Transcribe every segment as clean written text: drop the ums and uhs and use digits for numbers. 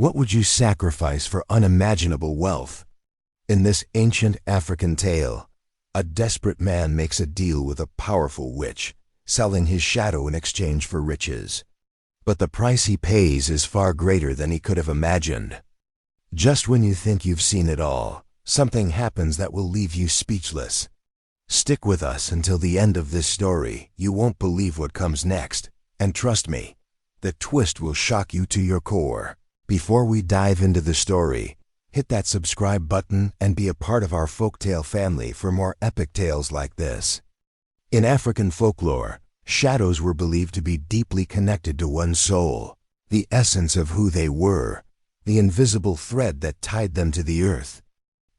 What would you sacrifice for unimaginable wealth? In this ancient African tale, a desperate man makes a deal with a powerful witch, selling his shadow in exchange for riches. But the price he pays is far greater than he could have imagined. Just when you think you've seen it all, something happens that will leave you speechless. Stick with us until the end of this story. You won't believe what comes next. And trust me, the twist will shock you to your core. Before we dive into the story, hit that subscribe button and be a part of our Folktale family for more epic tales like this. In African folklore, shadows were believed to be deeply connected to one's soul, the essence of who they were, the invisible thread that tied them to the earth.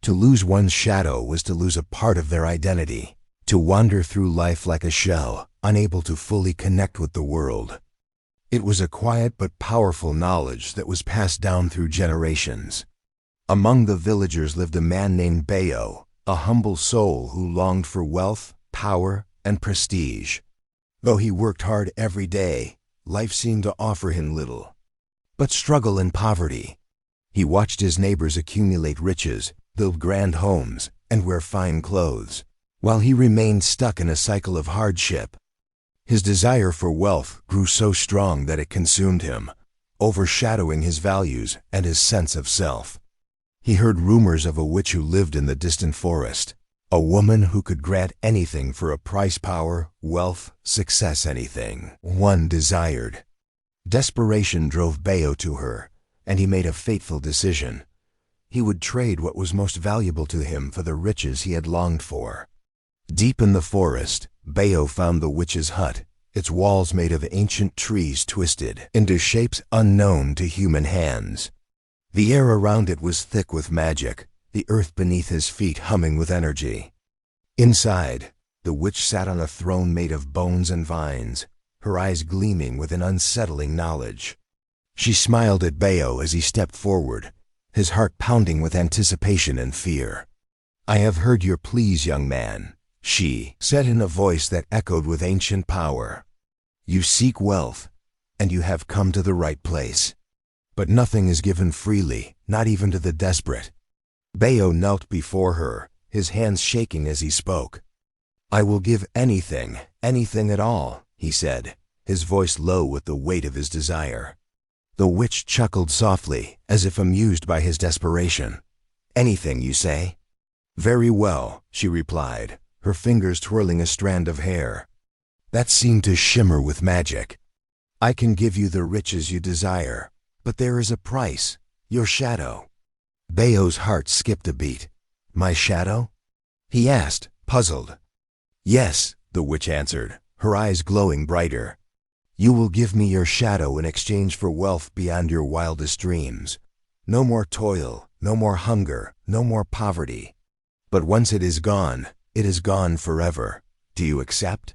To lose one's shadow was to lose a part of their identity, to wander through life like a shell, unable to fully connect with the world. It was a quiet but powerful knowledge that was passed down through generations. Among the villagers lived a man named Bayo, a humble soul who longed for wealth, power, and prestige. Though he worked hard every day, life seemed to offer him little but struggle and poverty. He watched his neighbors accumulate riches, build grand homes, and wear fine clothes, while he remained stuck in a cycle of hardship. His desire for wealth grew so strong that it consumed him, overshadowing his values and his sense of self. He heard rumors of a witch who lived in the distant forest, a woman who could grant anything for a price, power, wealth, success, anything one desired. Desperation drove Bayo to her, and he made a fateful decision. He would trade what was most valuable to him for the riches he had longed for. Deep in the forest, Bayo found the witch's hut, its walls made of ancient trees twisted into shapes unknown to human hands. The air around it was thick with magic, the earth beneath his feet humming with energy. Inside, the witch sat on a throne made of bones and vines, her eyes gleaming with an unsettling knowledge. She smiled at Bayo as he stepped forward, his heart pounding with anticipation and fear. "I have heard your pleas, young man," she said in a voice that echoed with ancient power. "You seek wealth, and you have come to the right place. But nothing is given freely, not even to the desperate." Bayo knelt before her, his hands shaking as he spoke. "I will give anything, anything at all," he said, his voice low with the weight of his desire. The witch chuckled softly, as if amused by his desperation. "Anything, you say?" "Very well," she replied, her fingers twirling a strand of hair that seemed to shimmer with magic. "I can give you the riches you desire, but there is a price, your shadow." Bayo's heart skipped a beat. "My shadow?" he asked, puzzled. "Yes," the witch answered, her eyes glowing brighter. "You will give me your shadow in exchange for wealth beyond your wildest dreams. No more toil, no more hunger, no more poverty. But once it is gone forever. Do you accept?"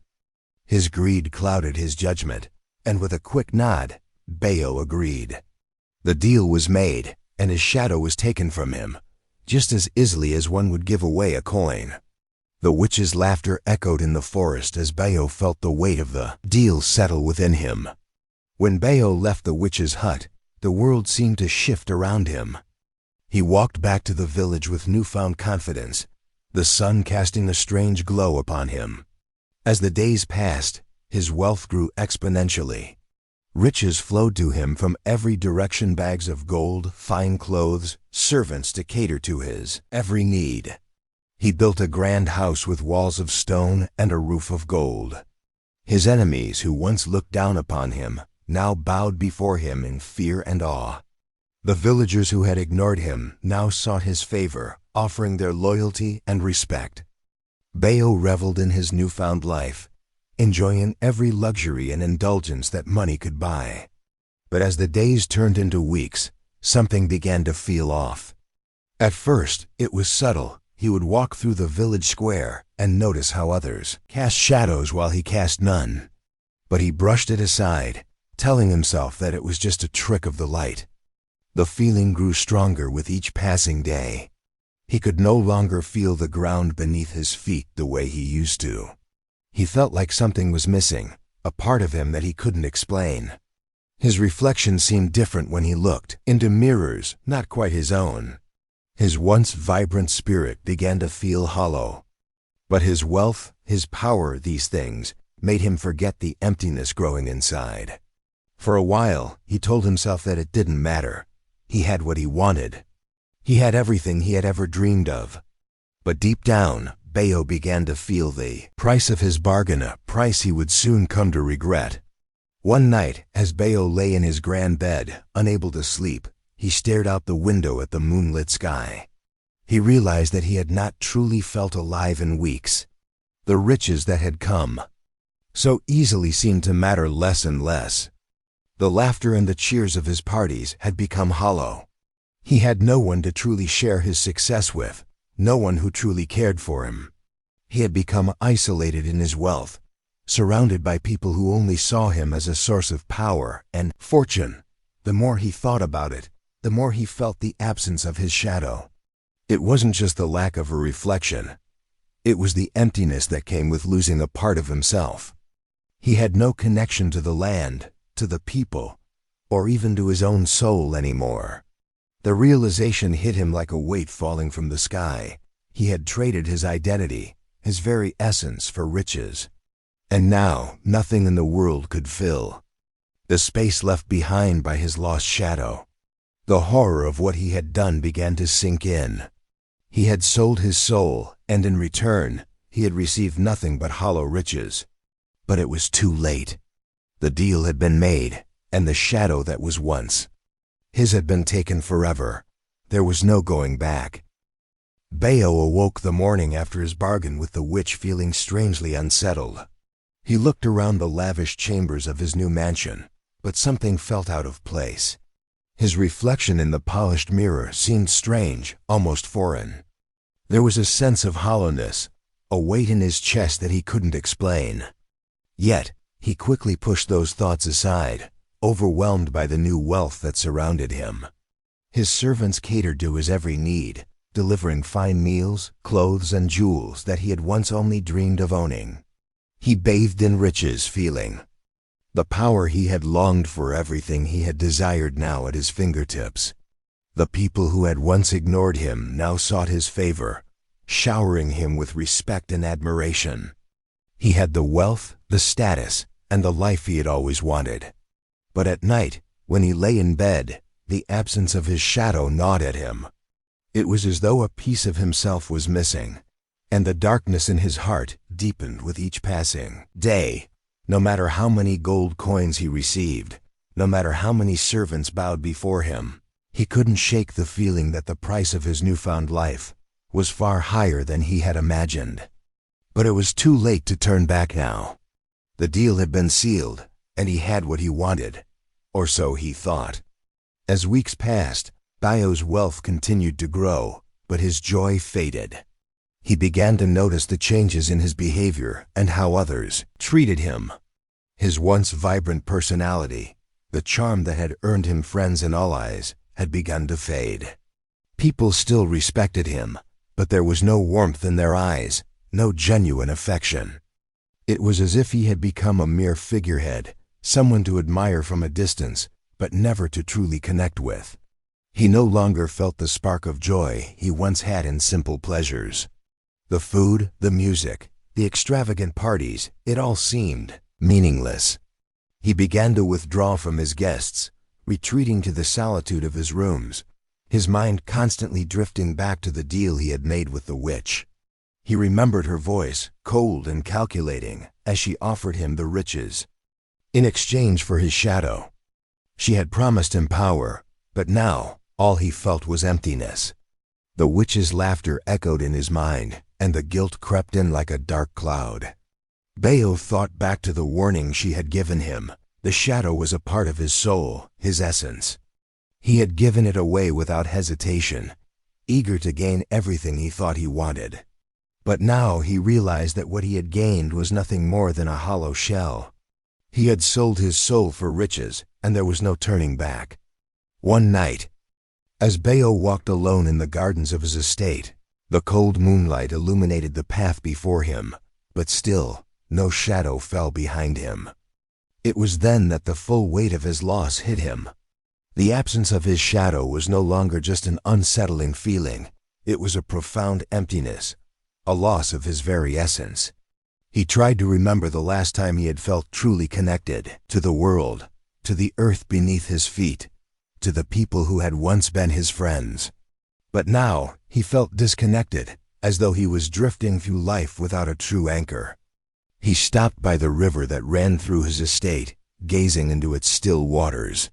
His greed clouded his judgment, and with a quick nod, Bayo agreed. The deal was made, and his shadow was taken from him, just as easily as one would give away a coin. The witch's laughter echoed in the forest as Bayo felt the weight of the deal settle within him. When Bayo left the witch's hut, the world seemed to shift around him. He walked back to the village with newfound confidence, the sun casting a strange glow upon him. As the days passed, his wealth grew exponentially. Riches flowed to him from every direction, bags of gold, fine clothes, servants to cater to his every need. He built a grand house with walls of stone and a roof of gold. His enemies, who once looked down upon him, now bowed before him in fear and awe. The villagers who had ignored him now sought his favor, offering their loyalty and respect. Bayo reveled in his newfound life, enjoying every luxury and indulgence that money could buy. But as the days turned into weeks, something began to feel off. At first, it was subtle. He would walk through the village square and notice how others cast shadows while he cast none. But he brushed it aside, telling himself that it was just a trick of the light. The feeling grew stronger with each passing day. He could no longer feel the ground beneath his feet the way he used to. He felt like something was missing, a part of him that he couldn't explain. His reflection seemed different when he looked into mirrors not quite his own. His once vibrant spirit began to feel hollow. But his wealth, his power, these things made him forget the emptiness growing inside. For a while, he told himself that it didn't matter. He had what he wanted. He had everything he had ever dreamed of. But deep down, Bayo began to feel the price of his bargain, a price he would soon come to regret. One night, as Bayo lay in his grand bed, unable to sleep, he stared out the window at the moonlit sky. He realized that he had not truly felt alive in weeks. The riches that had come so easily seemed to matter less and less. The laughter and the cheers of his parties had become hollow. He had no one to truly share his success with, no one who truly cared for him. He had become isolated in his wealth, surrounded by people who only saw him as a source of power and fortune. The more he thought about it, the more he felt the absence of his shadow. It wasn't just the lack of a reflection. It was the emptiness that came with losing a part of himself. He had no connection to the land, to the people, or even to his own soul anymore. The realization hit him like a weight falling from the sky. He had traded his identity, his very essence, for riches. And now, nothing in the world could fill the space left behind by his lost shadow. The horror of what he had done began to sink in. He had sold his soul, and in return, he had received nothing but hollow riches. But it was too late. The deal had been made, and the shadow that was once his had been taken forever. There was no going back. Bayo awoke the morning after his bargain with the witch feeling strangely unsettled. He looked around the lavish chambers of his new mansion, but something felt out of place. His reflection in the polished mirror seemed strange, almost foreign. There was a sense of hollowness, a weight in his chest that he couldn't explain. Yet, he quickly pushed those thoughts aside, overwhelmed by the new wealth that surrounded him. His servants catered to his every need, delivering fine meals, clothes, and jewels that he had once only dreamed of owning. He bathed in riches, feeling the power he had longed for, everything he had desired now at his fingertips. The people who had once ignored him now sought his favor, showering him with respect and admiration. He had the wealth, the status, and the life he had always wanted. But at night, when he lay in bed, the absence of his shadow gnawed at him. It was as though a piece of himself was missing, and the darkness in his heart deepened with each passing day. No matter how many gold coins he received, no matter how many servants bowed before him, he couldn't shake the feeling that the price of his newfound life was far higher than he had imagined. But it was too late to turn back now. The deal had been sealed, and he had what he wanted, or so he thought. As weeks passed, Bayo's wealth continued to grow, but his joy faded. He began to notice the changes in his behavior and how others treated him. His once vibrant personality, the charm that had earned him friends and allies, had begun to fade. People still respected him, but there was no warmth in their eyes, no genuine affection. It was as if he had become a mere figurehead, someone to admire from a distance, but never to truly connect with. He no longer felt the spark of joy he once had in simple pleasures. The food, the music, the extravagant parties, it all seemed meaningless. He began to withdraw from his guests, retreating to the solitude of his rooms, his mind constantly drifting back to the deal he had made with the witch. He remembered her voice, cold and calculating, as she offered him the riches in exchange for his shadow. She had promised him power, but now all he felt was emptiness. The witch's laughter echoed in his mind, and the guilt crept in like a dark cloud. Bayo thought back to the warning she had given him. The shadow was a part of his soul, his essence. He had given it away without hesitation, eager to gain everything he thought he wanted. But now he realized that what he had gained was nothing more than a hollow shell. He had sold his soul for riches, and there was no turning back. One night, as Bayo walked alone in the gardens of his estate, the cold moonlight illuminated the path before him, but still no shadow fell behind him. It was then that the full weight of his loss hit him. The absence of his shadow was no longer just an unsettling feeling. It was a profound emptiness, a loss of his very essence. He tried to remember the last time he had felt truly connected to the world, to the earth beneath his feet, to the people who had once been his friends. But now he felt disconnected, as though he was drifting through life without a true anchor. He stopped by the river that ran through his estate, gazing into its still waters.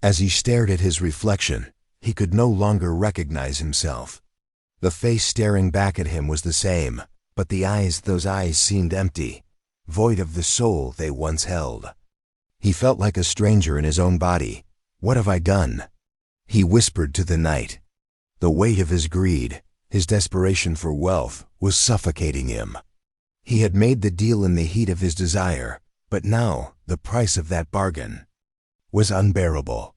As he stared at his reflection, he could no longer recognize himself. The face staring back at him was the same, but those eyes seemed empty, void of the soul they once held. He felt like a stranger in his own body. "What have I done?" he whispered to the night. The weight of his greed, his desperation for wealth, was suffocating him. He had made the deal in the heat of his desire, but now the price of that bargain was unbearable.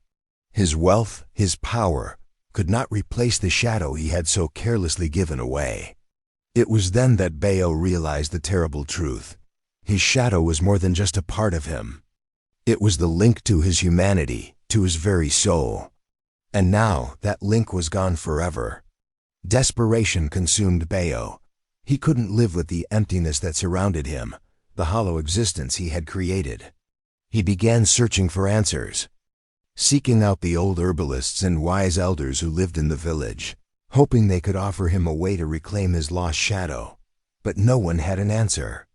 His wealth, his power, could not replace the shadow he had so carelessly given away. It was then that Bayo realized the terrible truth. His shadow was more than just a part of him. It was the link to his humanity, to his very soul. And now that link was gone forever. Desperation consumed Bayo. He couldn't live with the emptiness that surrounded him, the hollow existence he had created. He began searching for answers, seeking out the old herbalists and wise elders who lived in the village, hoping they could offer him a way to reclaim his lost shadow. But no one had an answer.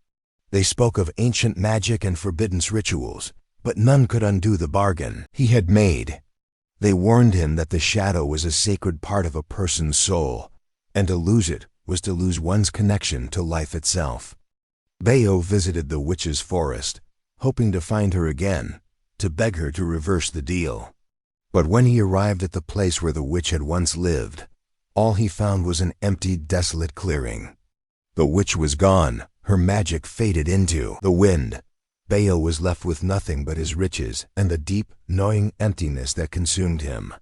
They spoke of ancient magic and forbidden rituals, but none could undo the bargain he had made. They warned him that the shadow was a sacred part of a person's soul, and to lose it was to lose one's connection to life itself. Bayo visited the witch's forest, hoping to find her again, to beg her to reverse the deal. But when he arrived at the place where the witch had once lived, all he found was an empty, desolate clearing. The witch was gone, her magic faded into the wind. Bayo was left with nothing but his riches and the deep, gnawing emptiness that consumed him.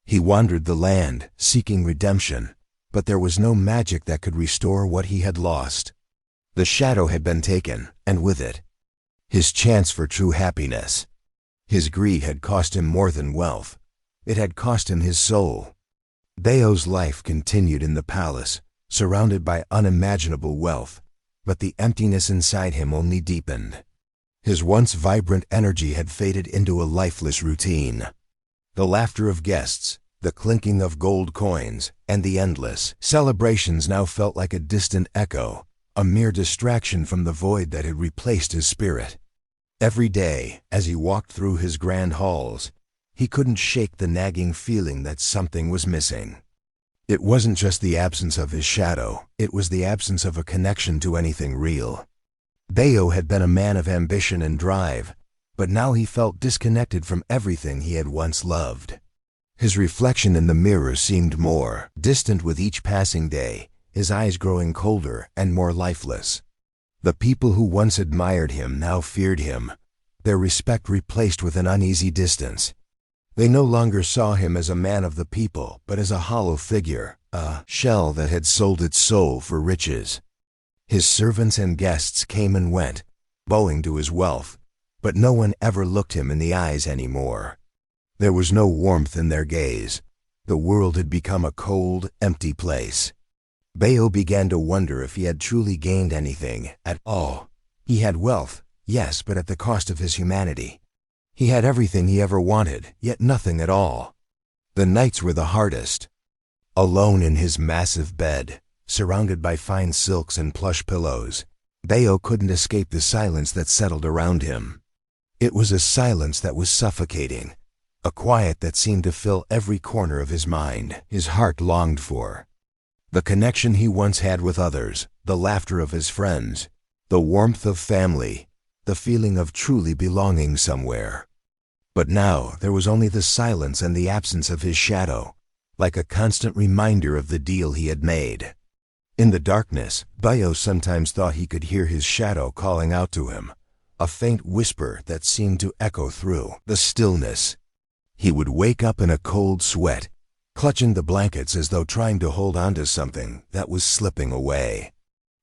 He wandered the land, seeking redemption, but there was no magic that could restore what he had lost. The shadow had been taken, and with it, his chance for true happiness. His greed had cost him more than wealth. It had cost him his soul. Bayo's life continued in the palace, surrounded by unimaginable wealth, but the emptiness inside him only deepened. His once vibrant energy had faded into a lifeless routine. The laughter of guests, the clinking of gold coins, and the endless celebrations now felt like a distant echo, a mere distraction from the void that had replaced his spirit. Every day, as he walked through his grand halls, he couldn't shake the nagging feeling that something was missing. It wasn't just the absence of his shadow, it was the absence of a connection to anything real. Bayo had been a man of ambition and drive, but now he felt disconnected from everything he had once loved. His reflection in the mirror seemed more distant with each passing day, his eyes growing colder and more lifeless. The people who once admired him now feared him, their respect replaced with an uneasy distance. They no longer saw him as a man of the people, but as a hollow figure, a shell that had sold its soul for riches. His servants and guests came and went, bowing to his wealth, but no one ever looked him in the eyes anymore. There was no warmth in their gaze. The world had become a cold, empty place. Bayo began to wonder if he had truly gained anything at all. He had wealth, yes, but at the cost of his humanity. He had everything he ever wanted, yet nothing at all. The nights were the hardest. Alone in his massive bed, surrounded by fine silks and plush pillows, Bayo couldn't escape the silence that settled around him. It was a silence that was suffocating, a quiet that seemed to fill every corner of his mind. His heart longed for the connection he once had with others, the laughter of his friends, the warmth of family, the feeling of truly belonging somewhere. But now there was only the silence and the absence of his shadow, like a constant reminder of the deal he had made. In the darkness, Bayo sometimes thought he could hear his shadow calling out to him, a faint whisper that seemed to echo through the stillness. He would wake up in a cold sweat, clutching the blankets as though trying to hold on to something that was slipping away.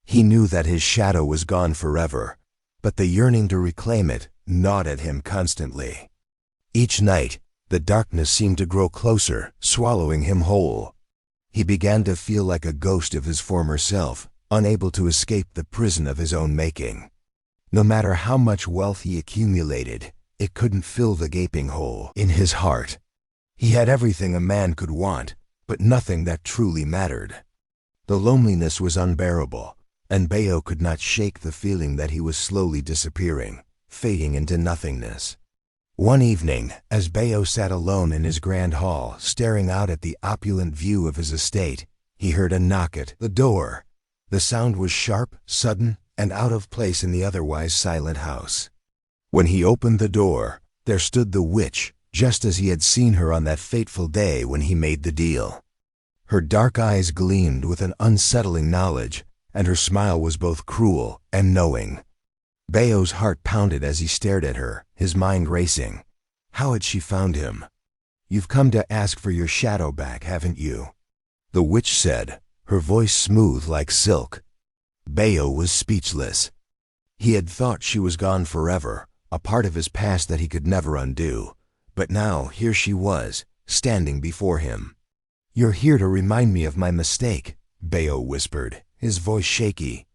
He knew that his shadow was gone forever, but the yearning to reclaim it, gnawed at him constantly. Each night, the darkness seemed to grow closer, swallowing him whole. He began to feel like a ghost of his former self, unable to escape the prison of his own making. No matter how much wealth he accumulated, it couldn't fill the gaping hole in his heart. He had everything a man could want, but nothing that truly mattered. The loneliness was unbearable, and Bayo could not shake the feeling that he was slowly disappearing, fading into nothingness. One evening, as Bayo sat alone in his grand hall, staring out at the opulent view of his estate, he heard a knock at the door. The sound was sharp, sudden, and out of place in the otherwise silent house. When he opened the door, there stood the witch, just as he had seen her on that fateful day when he made the deal. Her dark eyes gleamed with an unsettling knowledge, and her smile was both cruel and knowing. Bayo's heart pounded as he stared at her, his mind racing. How had she found him? "You've come to ask for your shadow back, haven't you?" the witch said, her voice smooth like silk. Bayo was speechless. He had thought she was gone forever, a part of his past that he could never undo. But now here she was, standing before him. "You're here to remind me of my mistake," Bayo whispered, his voice shaky.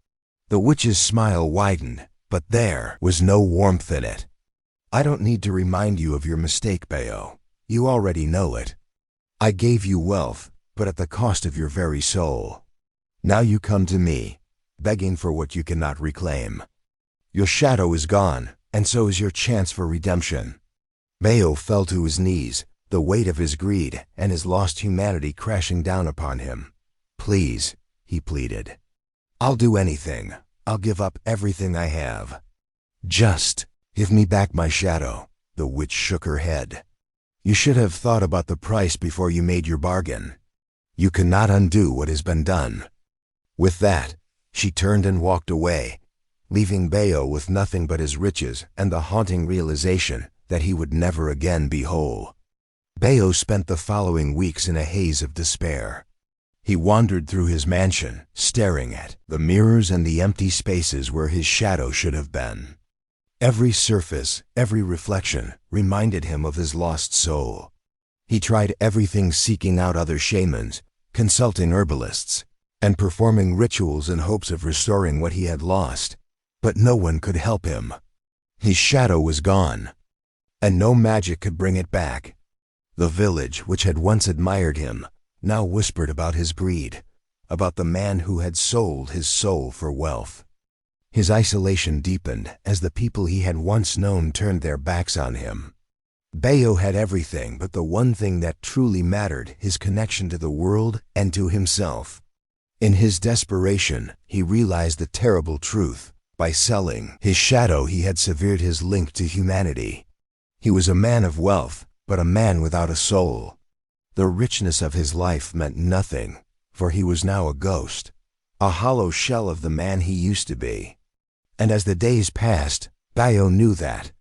The witch's smile widened, but there was no warmth in it. "I don't need to remind you of your mistake, Bayo. You already know it. I gave you wealth, but at the cost of your very soul. Now you come to me, begging for what you cannot reclaim. Your shadow is gone, and so is your chance for redemption." Bayo fell to his knees, the weight of his greed and his lost humanity crashing down upon him. "Please," he pleaded. "I'll do anything. I'll give up everything I have. Just give me back my shadow." The witch shook her head. "You should have thought about the price before you made your bargain. You cannot undo what has been done." With that, she turned and walked away, leaving Bayo with nothing but his riches and the haunting realization that he would never again be whole. Bayo spent the following weeks in a haze of despair. He wandered through his mansion, staring at the mirrors and the empty spaces where his shadow should have been. Every surface, every reflection, reminded him of his lost soul. He tried everything, seeking out other shamans, consulting herbalists, and performing rituals in hopes of restoring what he had lost, but no one could help him. His shadow was gone, and no magic could bring it back. The village, which had once admired him, now whispered about his greed, about the man who had sold his soul for wealth. His isolation deepened as the people he had once known turned their backs on him. Bayo had everything but the one thing that truly mattered, his connection to the world and to himself. In his desperation, he realized the terrible truth. By selling his shadow, he had severed his link to humanity. He was a man of wealth, but a man without a soul. The richness of his life meant nothing, for he was now a ghost, a hollow shell of the man he used to be. And as the days passed, Bayo knew that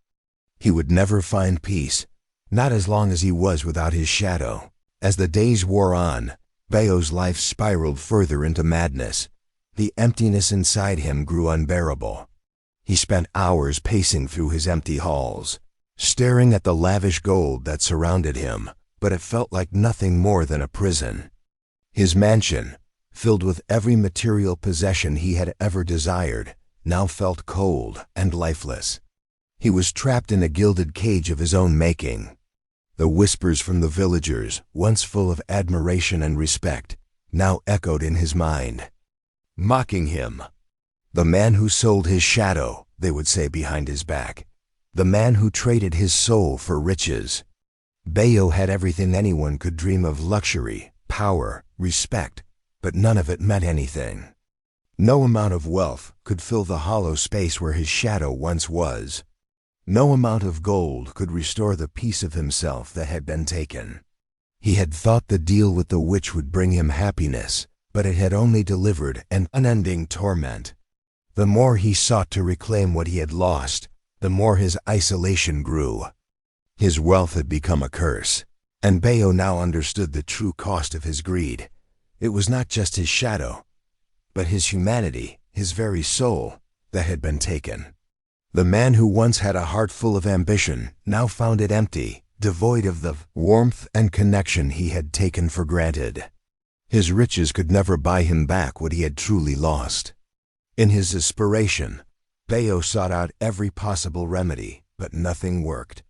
he would never find peace, not as long as he was without his shadow. As the days wore on, Bayo's life spiraled further into madness. The emptiness inside him grew unbearable. He spent hours pacing through his empty halls, staring at the lavish gold that surrounded him, but it felt like nothing more than a prison. His mansion, filled with every material possession he had ever desired, now felt cold and lifeless. He was trapped in a gilded cage of his own making. The whispers from the villagers, once full of admiration and respect, now echoed in his mind, mocking him. "The man who sold his shadow," they would say behind his back. "The man who traded his soul for riches." Bayo had everything anyone could dream of: luxury, power, respect, but none of it meant anything. No amount of wealth could fill the hollow space where his shadow once was. No amount of gold could restore the piece of himself that had been taken. He had thought the deal with the witch would bring him happiness, but it had only delivered an unending torment. The more he sought to reclaim what he had lost, the more his isolation grew. His wealth had become a curse, and Bayo now understood the true cost of his greed. It was not just his shadow, but his humanity, his very soul, that had been taken. The man who once had a heart full of ambition now found it empty, devoid of the warmth and connection he had taken for granted. His riches could never buy him back what he had truly lost. In his desperation, Bayo sought out every possible remedy, but nothing worked.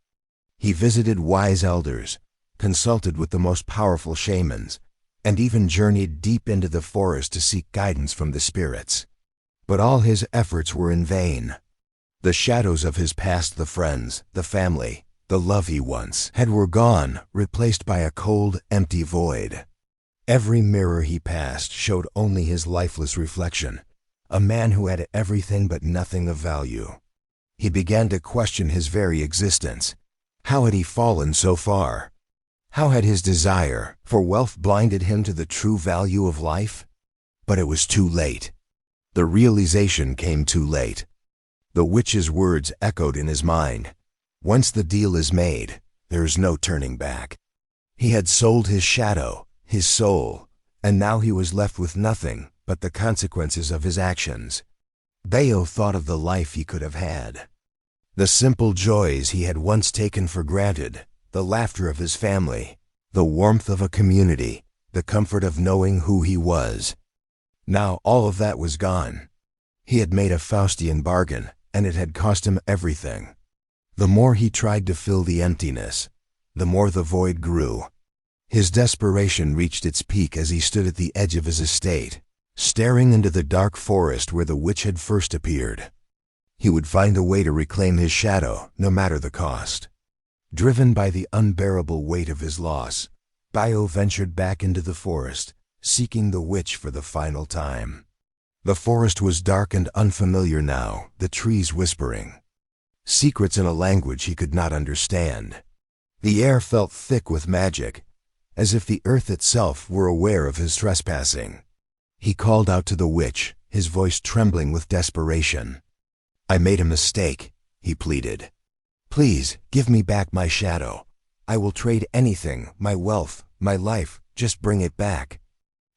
He visited wise elders, consulted with the most powerful shamans, and even journeyed deep into the forest to seek guidance from the spirits. But all his efforts were in vain. The shadows of his past, the friends, the family, the love he once had were gone, replaced by a cold, empty void. Every mirror he passed showed only his lifeless reflection, a man who had everything but nothing of value. He began to question his very existence. How had he fallen so far? How had his desire for wealth blinded him to the true value of life? But it was too late. The realization came too late. The witch's words echoed in his mind. Once the deal is made, there is no turning back. He had sold his shadow, his soul, and now he was left with nothing but the consequences of his actions. Bayo thought of the life he could have had. The simple joys he had once taken for granted, the laughter of his family, the warmth of a community, the comfort of knowing who he was. Now all of that was gone. He had made a Faustian bargain, and it had cost him everything. The more he tried to fill the emptiness, the more the void grew. His desperation reached its peak as he stood at the edge of his estate, staring into the dark forest where the witch had first appeared. He would find a way to reclaim his shadow, no matter the cost. Driven by the unbearable weight of his loss, Bayo ventured back into the forest, seeking the witch for the final time. The forest was dark and unfamiliar now, the trees whispering secrets in a language he could not understand. The air felt thick with magic, as if the earth itself were aware of his trespassing. He called out to the witch, his voice trembling with desperation. "I made a mistake," he pleaded. "Please, give me back my shadow. I will trade anything, my wealth, my life, just bring it back."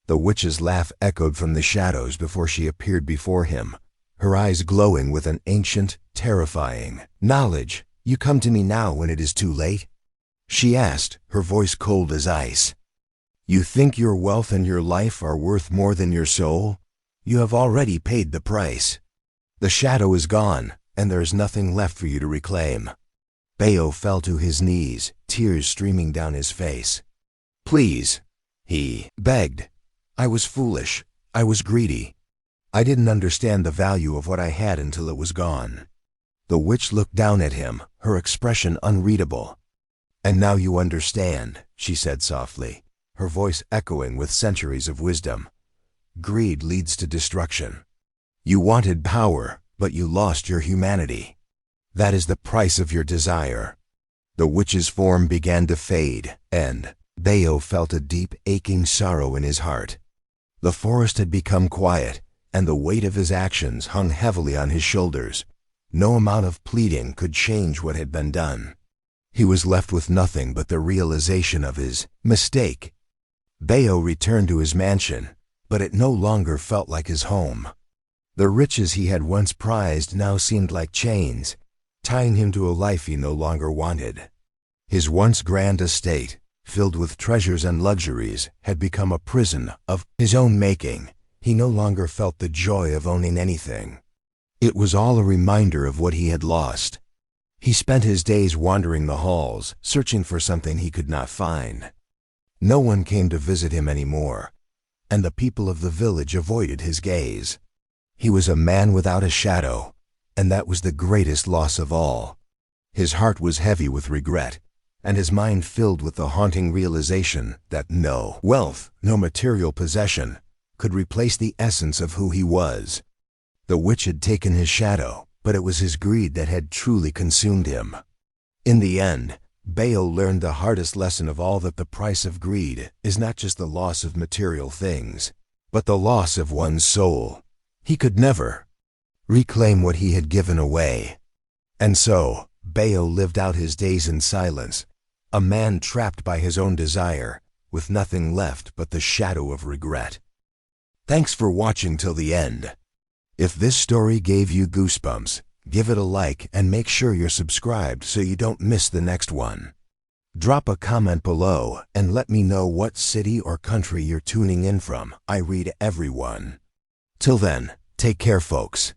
The witch's laugh echoed from the shadows before she appeared before him, her eyes glowing with an ancient, terrifying knowledge. "You come to me now when it is too late?" she asked, her voice cold as ice. "You think your wealth and your life are worth more than your soul? You have already paid the price. The shadow is gone, and there is nothing left for you to reclaim." Bayo fell to his knees, tears streaming down his face. "Please," he begged. "I was foolish. I was greedy. I didn't understand the value of what I had until it was gone." The witch looked down at him, her expression unreadable. "And now you understand," she said softly, her voice echoing with centuries of wisdom. "Greed leads to destruction. You wanted power, but you lost your humanity. That is the price of your desire." The witch's form began to fade, and Bayo felt a deep, aching sorrow in his heart. The forest had become quiet, and the weight of his actions hung heavily on his shoulders. No amount of pleading could change what had been done. He was left with nothing but the realization of his mistake. Bayo returned to his mansion, but it no longer felt like his home. The riches he had once prized now seemed like chains, tying him to a life he no longer wanted. His once grand estate, filled with treasures and luxuries, had become a prison of his own making. He no longer felt the joy of owning anything. It was all a reminder of what he had lost. He spent his days wandering the halls, searching for something he could not find. No one came to visit him anymore, and the people of the village avoided his gaze. He was a man without a shadow, and that was the greatest loss of all. His heart was heavy with regret, and his mind filled with the haunting realization that no wealth, no material possession, could replace the essence of who he was. The witch had taken his shadow, but it was his greed that had truly consumed him. In the end, Bayo learned the hardest lesson of all, that the price of greed is not just the loss of material things, but the loss of one's soul. He could never reclaim what he had given away. And so, Bayo lived out his days in silence, a man trapped by his own desire, with nothing left but the shadow of regret. Thanks for watching till the end. If this story gave you goosebumps, Give it a like and make sure you're subscribed so you don't miss the next one. Drop a comment below and let me know what city or country you're tuning in from. I read everyone. Till then, take care, folks.